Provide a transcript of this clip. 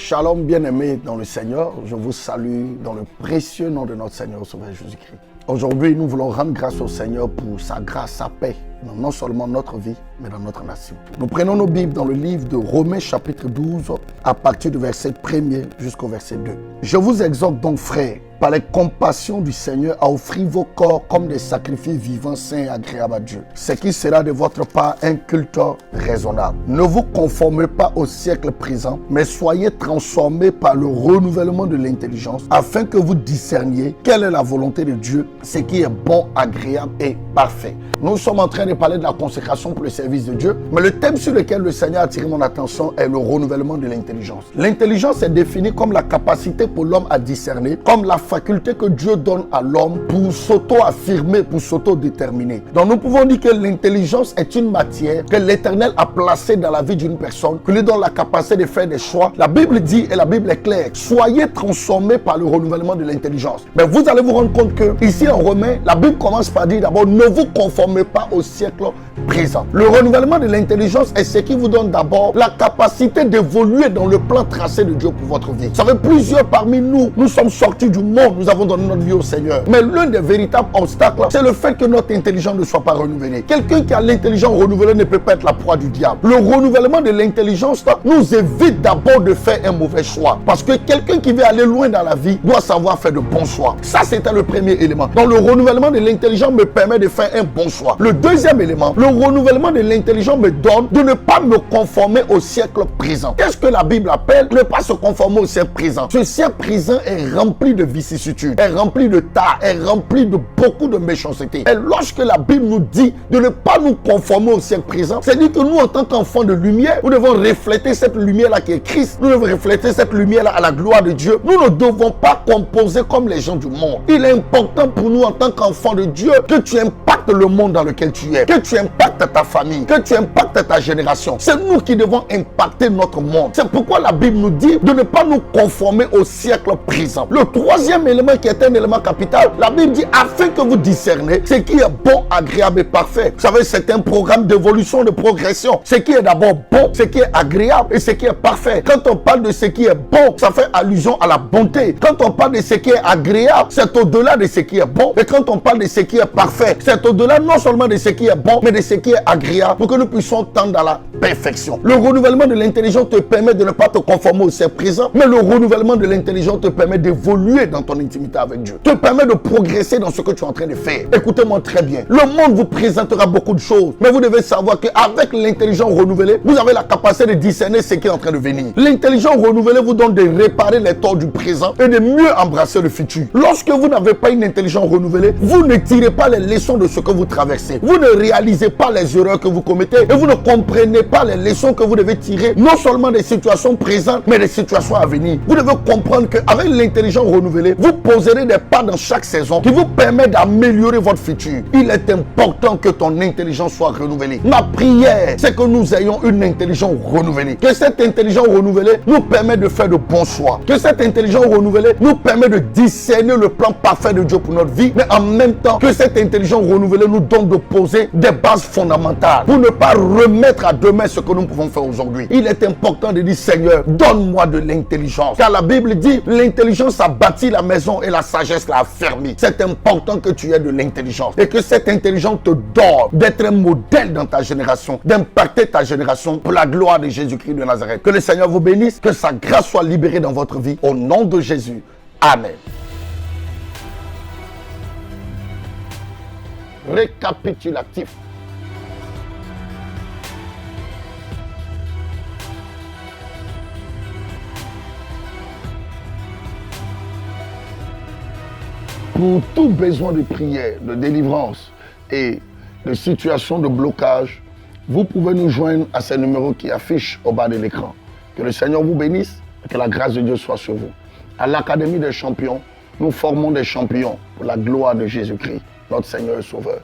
Shalom bien-aimés dans le Seigneur, je vous salue dans le précieux nom de notre Seigneur Sauveur Jésus-Christ. Aujourd'hui, nous voulons rendre grâce au Seigneur pour sa grâce, sa paix, dans non seulement notre vie, mais dans notre nation. Nous prenons nos Bibles dans le livre de Romains chapitre 12, à partir du verset 1er jusqu'au verset 2. Je vous exhorte donc, frères, par les compassions du Seigneur, à offrir vos corps comme des sacrifices vivants, saints et agréables à Dieu, ce qui sera de votre part un culte raisonnable. Ne vous conformez pas au siècle présent, mais soyez transformés par le renouvellement de l'intelligence, afin que vous discerniez quelle est la volonté de Dieu, ce qui est bon, agréable et parfait. Nous sommes en train de parler de la consécration pour le service de Dieu, mais le thème sur lequel le Seigneur a attiré mon attention est le renouvellement de l'intelligence. L'intelligence est définie comme la capacité pour l'homme à discerner, comme la faculté que Dieu donne à l'homme pour s'auto-affirmer, pour s'auto-déterminer. Donc nous pouvons dire que l'intelligence est une matière que l'Éternel a placée dans la vie d'une personne, qui lui donne la capacité de faire des choix. La Bible dit, et la Bible est claire, soyez transformés par le renouvellement de l'intelligence. Mais vous allez vous rendre compte que ici en Romains, la Bible commence par dire d'abord, ne vous conformez pas au siècle présent. Le renouvellement de l'intelligence est ce qui vous donne d'abord la capacité d'évoluer dans le plan tracé de Dieu pour votre vie. Vous savez, plusieurs parmi nous, nous sommes sortis du monde, nous avons donné notre vie au Seigneur. Mais l'un des véritables obstacles, c'est le fait que notre intelligence ne soit pas renouvelée. Quelqu'un qui a l'intelligence renouvelée ne peut pas être la proie du diable. Le renouvellement de l'intelligence nous évite d'abord de faire un mauvais choix. Parce que quelqu'un qui veut aller loin dans la vie doit savoir faire de bons choix. Ça, c'était le premier élément. Donc, le renouvellement de l'intelligence me permet de faire un bon choix. Le deuxième élément, le renouvellement de l'intelligence me donne de ne pas me conformer au siècle présent. Qu'est-ce que la Bible appelle ne pas se conformer au siècle présent? Ce siècle présent est rempli de vicissitudes, est rempli de tares, est rempli de beaucoup de méchanceté. Et lorsque la Bible nous dit de ne pas nous conformer au siècle présent, c'est-à-dire que nous, en tant qu'enfants de lumière, nous devons refléter cette lumière-là qui est Christ. Nous devons refléter cette lumière-là à la gloire de Dieu. Nous ne devons pas composer comme les gens du monde. Il est important pour nous, en tant qu'enfants de Dieu, que tu impactes le monde dans lequel tu es, que tu impactes ta famille, que tu impactes ta génération. C'est nous qui devons impacter notre monde. C'est pourquoi la Bible nous dit de ne pas nous conformer au siècle présent. Le troisième élément qui est un élément capital, la Bible dit afin que vous discernez ce qui est bon, agréable et parfait. Vous savez, c'est un programme d'évolution, de progression. Ce qui est d'abord bon, ce qui est agréable et ce qui est parfait. Quand on parle de ce qui est bon, ça fait allusion à la bonté. Quand on parle de ce qui est agréable, c'est au-delà de ce qui est bon. Et quand on parle de ce qui est parfait, c'est au-delà non seulement de ce qui est bon, mais de ce qui est agréable pour que nous puissions tendre à la perfection. Le renouvellement de l'intelligence te permet de ne pas te conformer au siècle présent, mais le renouvellement de l'intelligence te permet d'évoluer dans ton intimité avec Dieu, te permet de progresser dans ce que tu es en train de faire. Écoutez-moi très bien. Le monde vous présentera beaucoup de choses, mais vous devez savoir qu'avec l'intelligence renouvelée, vous avez la capacité de discerner ce qui est en train de venir. L'intelligence renouvelée vous donne de réparer les torts du présent et de mieux embrasser le futur. Lorsque vous n'avez pas une intelligence renouvelée, vous ne tirez pas les leçons de ce que vous traversez. Vous ne réalisez pas les erreurs que vous commettez et vous ne comprenez pas les leçons que vous devez tirer, non seulement des situations présentes, mais des situations à venir. Vous devez comprendre qu'avec l'intelligence renouvelée, vous poserez des pas dans chaque saison qui vous permettent d'améliorer votre futur. Il est important que ton intelligence soit renouvelée. Ma prière, c'est que nous ayons une intelligence renouvelée. Que cette intelligence renouvelée nous permette de faire de bons choix. Que cette intelligence renouvelée nous permette de discerner le plan parfait de Dieu pour notre vie, mais en même temps que cette intelligence renouvelée nous donne de poser des bases fondamentales pour ne pas remettre à demain ce que nous pouvons faire aujourd'hui. Il est important de dire, Seigneur, donne-moi de l'intelligence. Car la Bible dit, l'intelligence a bâti la maison et la sagesse l'a affermie. C'est important que tu aies de l'intelligence et que cette intelligence te donne d'être un modèle dans ta génération, d'impacter ta génération pour la gloire de Jésus-Christ de Nazareth. Que le Seigneur vous bénisse, que sa grâce soit libérée dans votre vie. Au nom de Jésus. Amen. Récapitulatif. Pour tout besoin de prière, de délivrance et de situation de blocage, vous pouvez nous joindre à ces numéros qui affichent au bas de l'écran. Que le Seigneur vous bénisse et que la grâce de Dieu soit sur vous. À l'Académie des champions, nous formons des champions pour la gloire de Jésus-Christ, notre Seigneur et Sauveur.